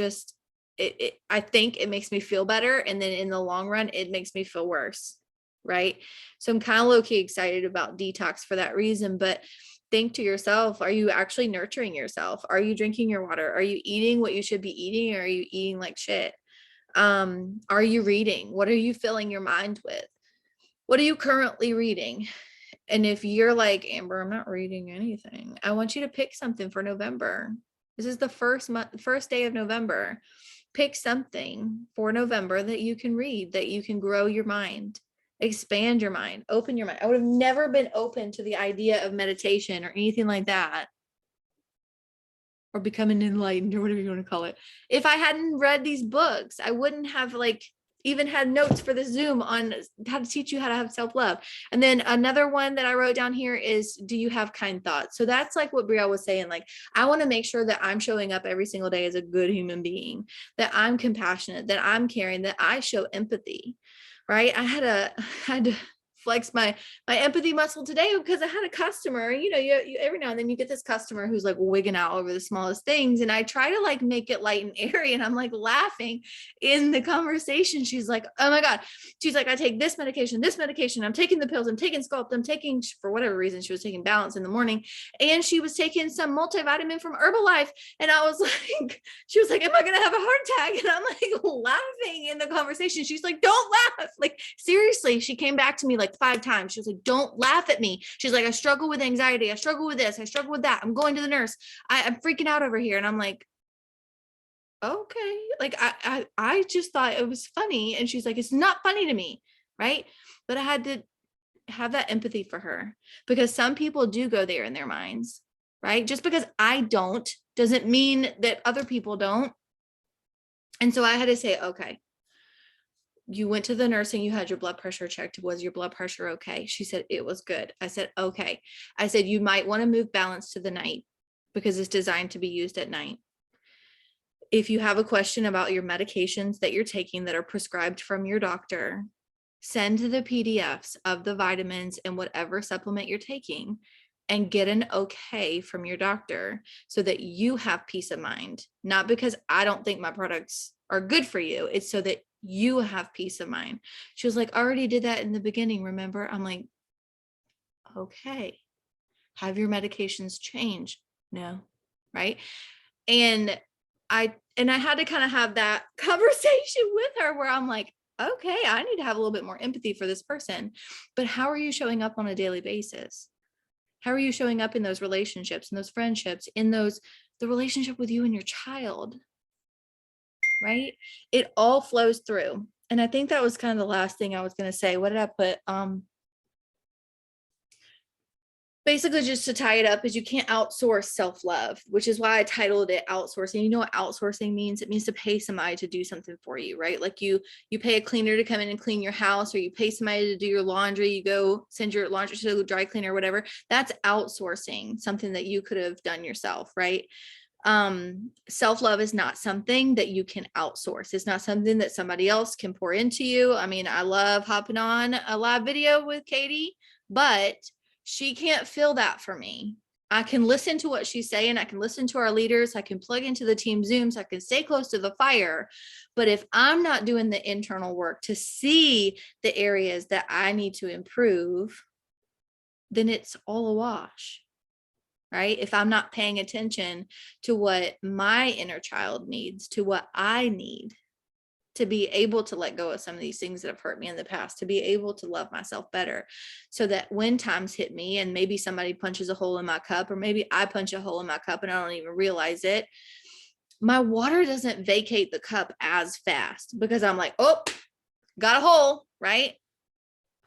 think it makes me feel better. And then in the long run, it makes me feel worse. Right. So I'm kind of low-key excited about detox for that reason. But think to yourself, are you actually nurturing yourself? Are you drinking your water? Are you eating what you should be eating? Or are you eating like shit? Are you reading? What are you filling your mind with? What are you currently reading? And if you're like, Amber, I'm not reading anything, I want you to pick something for November. This is the first day of November. Pick something for November that you can read, that you can grow your mind, expand your mind, open your mind. I would have never been open to the idea of meditation or anything like that, or becoming enlightened, or whatever you want to call it, if I hadn't read these books. I wouldn't have like even had notes for the Zoom on how to teach you how to have self-love. And then another one that I wrote down here is, do you have kind thoughts? So that's like what Brielle was saying. Like, I want to make sure that I'm showing up every single day as a good human being, that I'm compassionate, that I'm caring, that I show empathy. Right. I had to flex my empathy muscle today, because I had a customer, you every now and then you get this customer who's like wigging out over the smallest things. And I try to like make it light and airy, and I'm like laughing in the conversation. She's like, oh my God. She's like, I take this medication, I'm taking the pills, I'm taking Sculpt, I'm taking, for whatever reason, she was taking Balance in the morning, and she was taking some multivitamin from Herbalife. And I was like, she was like, am I going to have a heart attack? And I'm like laughing in the conversation. She's like, don't laugh. Like, seriously, she came back to me like 5 times. She was like, don't laugh at me. She's like, I struggle with anxiety. I struggle with this. I struggle with that. I'm going to the nurse. I'm freaking out over here. And I'm like, okay. Like, I just thought it was funny. And she's like, it's not funny to me. Right. But I had to have that empathy for her, because some people do go there in their minds. Right. Just because I don't doesn't mean that other people don't. And so I had to say, okay, you went to the nurse and you had your blood pressure checked. Was your blood pressure okay? She said it was good. I said, okay. I said, you might want to move Balance to the night, because it's designed to be used at night. If you have a question about your medications that you're taking that are prescribed from your doctor, send the PDFs of the vitamins and whatever supplement you're taking, and get an okay from your doctor, so that you have peace of mind. Not because I don't think my products are good for you. It's so that you have peace of mind. She was like, I already did that in the beginning, remember? I'm like, okay. Have your medications changed? No. Right. And I had to kind of have that conversation with her, where I'm like, okay, I need to have a little bit more empathy for this person. But how are you showing up on a daily basis? How are you showing up in those relationships, in those friendships, in the relationship with you and your child? Right? It all flows through. And I think that was kind of the last thing I was going to say. What did I put? Basically, just to tie it up, is you can't outsource self-love, which is why I titled it Outsourcing. You know what outsourcing means? It means to pay somebody to do something for you, right? Like you pay a cleaner to come in and clean your house, or you pay somebody to do your laundry, you go send your laundry to the dry cleaner, whatever. That's outsourcing something that you could have done yourself, right? Self-love is not something that you can outsource. It's not something that somebody else can pour into you. I mean, I love hopping on a live video with Katie, but she can't feel that for me. I can listen to what she's saying. I can listen to our leaders. I can plug into the team Zooms. I can stay close to the fire. But if I'm not doing the internal work to see the areas that I need to improve, then it's all a wash, right? If I'm not paying attention to what my inner child needs, to what I need to be able to let go of some of these things that have hurt me in the past, to be able to love myself better, so that when times hit me and maybe somebody punches a hole in my cup, or maybe I punch a hole in my cup and I don't even realize it, my water doesn't vacate the cup as fast, because I'm like, oh, got a hole, right?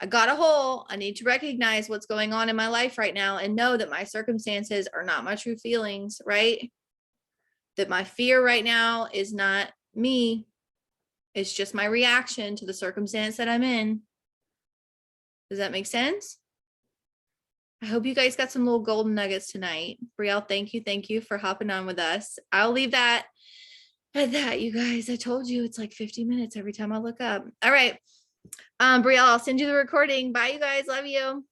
I got a hole. I need to recognize what's going on in my life right now and know that my circumstances are not my true feelings, right? That my fear right now is not me. It's just my reaction to the circumstance that I'm in. Does that make sense? I hope you guys got some little golden nuggets tonight. Brielle, thank you. Thank you for hopping on with us. I'll leave that at that, you guys. I told you it's like 50 minutes every time I look up. All right. Brielle, I'll send you the recording. Bye, you guys. Love you.